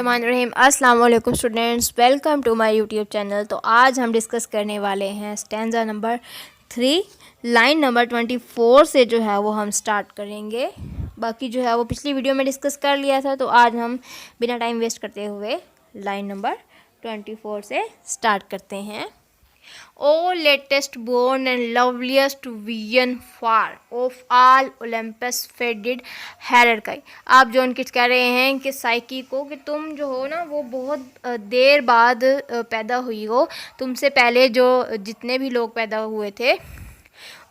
बिस्मिल्लाहिर्रहमानिर्रहीम। अस्सलाम वालेकुम students, welcome to my YouTube channel. तो आज हम डिस्कस करने वाले हैं स्टैंजा नंबर 3, लाइन नंबर 24 से जो है वो हम स्टार्ट करेंगे। बाकी जो है वो पिछली वीडियो में डिस्कस कर लिया था, तो आज हम बिना टाइम वेस्ट करते हुए लाइन नंबर 24 से स्टार्ट करते हैं। O latest born and loveliest vision far of all Olympus faded hierarchy। आप जॉन किड्स कह रहे हैं कि साइकी को कि तुम जो हो ना वो बहुत देर बाद पैदा हुई हो, तुमसे पहले जो जितने भी लोग पैदा हुए थे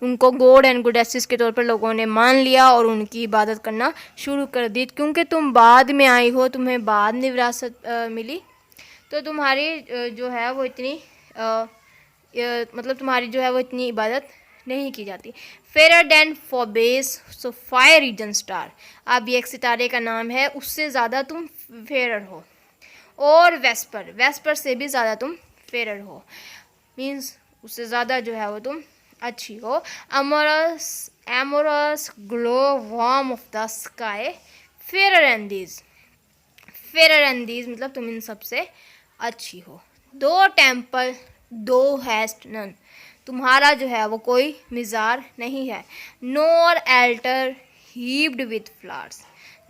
उनको गॉड एंड गुडेसिस के तौर पर लोगों ने मान लिया और उनकी इबादत करना शुरू कर दी। क्योंकि तुम बाद में आई हो, तुम्हें बाद में विरासत मिली, तो तुम्हारी जो है वो इतनी मतलब तुम्हारी जो है वो इतनी इबादत नहीं की जाती। Fair than Phoebus, so fire reason star. अब ये एक सितारे का नाम है, उससे ज़्यादा तुम फेयर हो। और वेस्पर, वेस्पर से भी ज़्यादा तुम फेयर हो, मीन्स उससे ज़्यादा जो है वो तुम अच्छी हो। Amorous, amorous glow warm of the sky, fair and these, fair and these मतलब तुम इन सबसे अच्छी हो। दो टेम्पल दो हैस्ट नन, तुम्हारा जो है वो कोई मिज़ार नहीं है। नोर एल्टर हीप्ड विथ फ्लावर्स,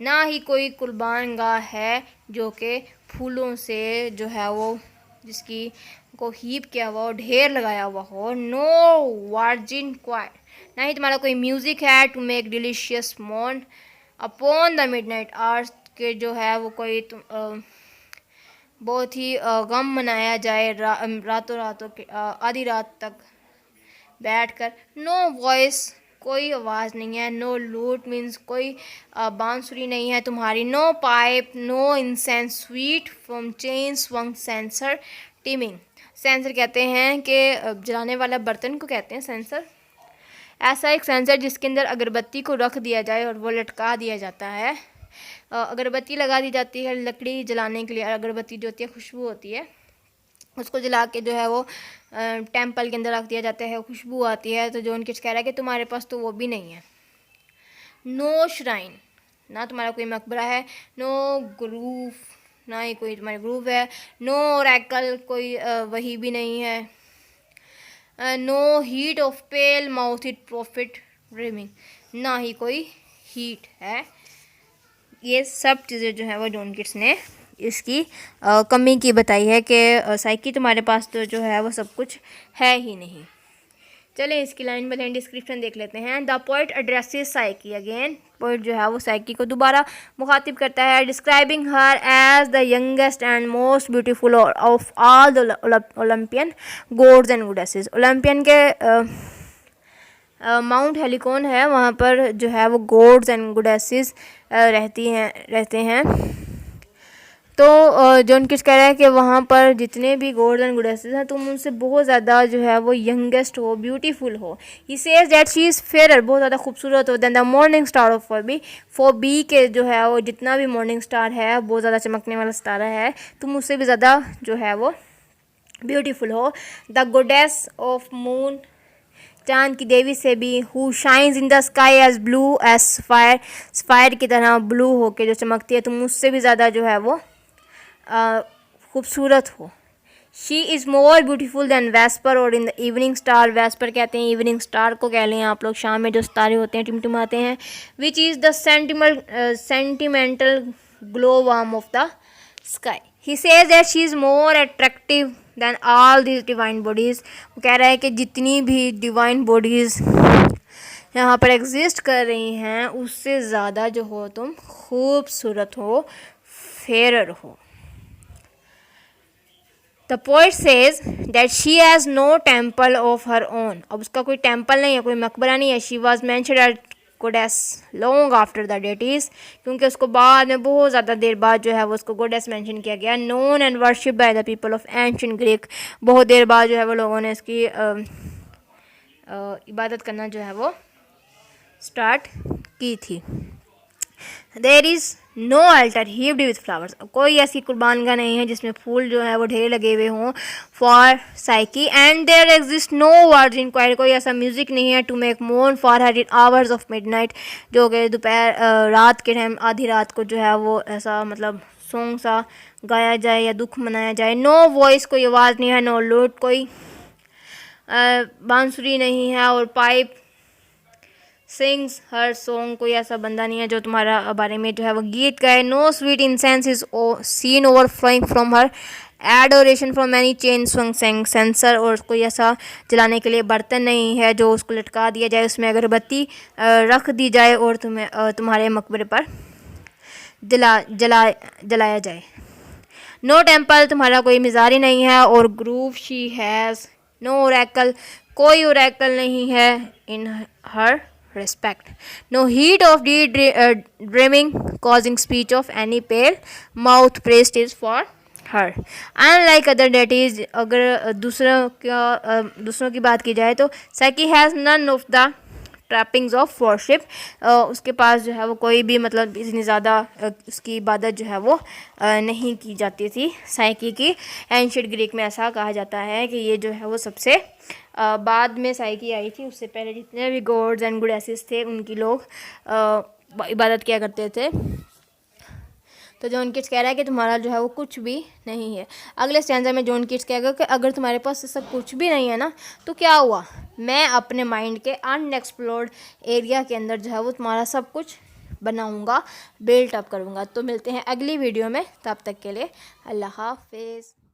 ना ही कोई कुर्बान गाह है जो कि फूलों से जो है वो जिसकी को हीप किया हुआ हो, ढेर लगाया हुआ हो। नो वार्जिन क्वायर, ना ही तुम्हारा कोई म्यूज़िक है to make delicious mourn upon the midnight hours, के जो है वो कोई बहुत ही गम मनाया जाए रातों रातों के आधी रात तक बैठकर। नो वॉइस, कोई आवाज़ नहीं है। नो लूट मीन्स कोई बांसुरी नहीं है तुम्हारी। No pipe, no incense sweet from chain swung censer teeming. Censer कहते हैं कि जलाने वाला बर्तन को कहते हैं सेंसर। ऐसा एक सेंसर जिसके अंदर अगरबत्ती को रख दिया जाए और वो लटका दिया जाता है। अगरबत्ती लगा दी जाती है लकड़ी जलाने के लिए। अगरबत्ती जो होती है खुशबू होती है, उसको जला के जो है वो टेंपल के अंदर रख दिया जाता है, खुशबू आती है। तो जो उनके कह रहा है कि तुम्हारे पास तो वो भी नहीं है। नो श्राइन, ना तुम्हारा कोई मकबरा है। नो ग्रूव, ना ही कोई तुम्हारा ग्रूव है। नो ओरेकल, कोई वही भी नहीं है। No heat of pale mouthed prophet dreaming, ना ही कोई हीट है। ये सब चीज़ें जो है वो जॉन किड्स ने इसकी कमी की बताई है कि साइकी तुम्हारे पास तो जो है वो सब कुछ है ही नहीं। चलें इसकी लाइन बाय लाइन डिस्क्रिप्शन देख लेते हैं। The poet addresses Psyche again, poet जो है वो साइकी को दोबारा मुखातिब करता है। Describing her as the youngest and most beautiful of all the Olympian gods and goddesses. Olympian के माउंट हेलिकॉन है, वहाँ पर जो है वो गॉड्स एंड गुडेसेस रहते हैं। तो जॉन किड्स कह रहा है कि वहाँ पर जितने भी गॉड्स एंड गुडेसेस हैं तुम उनसे बहुत ज़्यादा जो है वो यंगेस्ट हो, ब्यूटीफुल हो। He says that she is fair, बहुत ज़्यादा खूबसूरत हो। Than the morning star of for be के जो है वो जितना भी मॉर्निंग स्टार है बहुत ज़्यादा चमकने वाला सितारा है, तुम उससे भी ज़्यादा जो है वो ब्यूटीफुल हो। द गोडेस ऑफ मून, चांद की देवी से भी, who shines in the sky as blue as fire, fire की तरह ब्लू हो के जो चमकती है, तुम उससे भी ज़्यादा जो है वो खूबसूरत हो। She is more beautiful than Vesper और in the evening star, Vesper कहते हैं इवनिंग स्टार को कह लें आप लोग, शाम में जो सितारे होते हैं टिमटिमाते हैं। Which is the sentimental glow warm of the sky. He says that she is more attractive than all this divine bodies, वो कह रहा है कि जितनी भी डिवाइन बॉडीज़ यहाँ पर एग्जिस्ट कर रही हैं उससे ज़्यादा जो हो तुम खूबसूरत हो, फेयर हो। The poet says that she has no temple of her own, अब उसका कोई टेम्पल नहीं है, कोई मकबरा नहीं है। She was mentioned at goddess long after the deities, क्योंकि उसको बाद में बहुत ज़्यादा देर बाद जो है वो उसको गोडेस मेंशन किया गया। Known and worship by the people of ancient Greek, बहुत देर बाद जो है वो लोगों ने इसकी इबादत करना जो है वो स्टार्ट की थी। There is no altar heaped with flowers, कोई ऐसी कुर्बानगाह नहीं है जिसमें फूल जो है वो ढेर लगे हुए हों for Psyche. And there exist no virgin choir, कोई ऐसा म्यूज़िक नहीं है to make mourn for her in hours of midnight, जो कि दोपहर रात के टाइम आधी रात को जो है वो ऐसा मतलब सॉन्ग सा गाया जाए या दुख मनाया जाए। नो वॉइस, कोई आवाज़ नहीं है। नो लूट, कोई बांसुरी नहीं है। और पाइप सिंग्स हर सॉन्ग, कोई ऐसा बंदा नहीं है जो तुम्हारा बारे में जो है वो गीत गाए। No sweet incense is seen overflowing from her adoration from any chain swung censer, और कोई ऐसा जलाने के लिए बर्तन नहीं है जो उसको लटका दिया जाए, उसमें अगरबत्ती रख दी जाए और तुम्हारे मकबरे पर जलाया जाए। नो टेम्पल, तुम्हारा कोई मिजारी नहीं है। और grove she has no oracle, कोई ओरेकल नहीं है इन हर respect. No heat of dreaming causing speech of any pale mouth praised is for her. Unlike other deities, अगर दूसरों की बात की जाए तो Psyche has none of the trappings of worship, उसके पास जो है वो कोई भी मतलब इतनी ज़्यादा उसकी इबादत जो है वो नहीं की जाती थी साइकी की। एंशिएंट ग्रीक में ऐसा कहा जाता है कि ये जो है वो सबसे बाद में साइकी आई थी, उससे पहले जितने भी गॉड्स एंड गुडेसिस थे उनकी लोग इबादत किया करते थे। तो जॉन किट्स कह रहा है कि तुम्हारा जो है वो कुछ भी नहीं है। अगले स्टैंजा में जॉन किट्स कहेगा कि अगर तुम्हारे पास ऐसा कुछ भी नहीं है ना तो क्या हुआ, मैं अपने माइंड के अनएक्सप्लोर्ड एरिया के अंदर जो है वो तुम्हारा सब कुछ बनाऊंगा, बिल्ट अप करूंगा। तो मिलते हैं अगली वीडियो में, तब तक के लिए अल्लाह हाफिज़।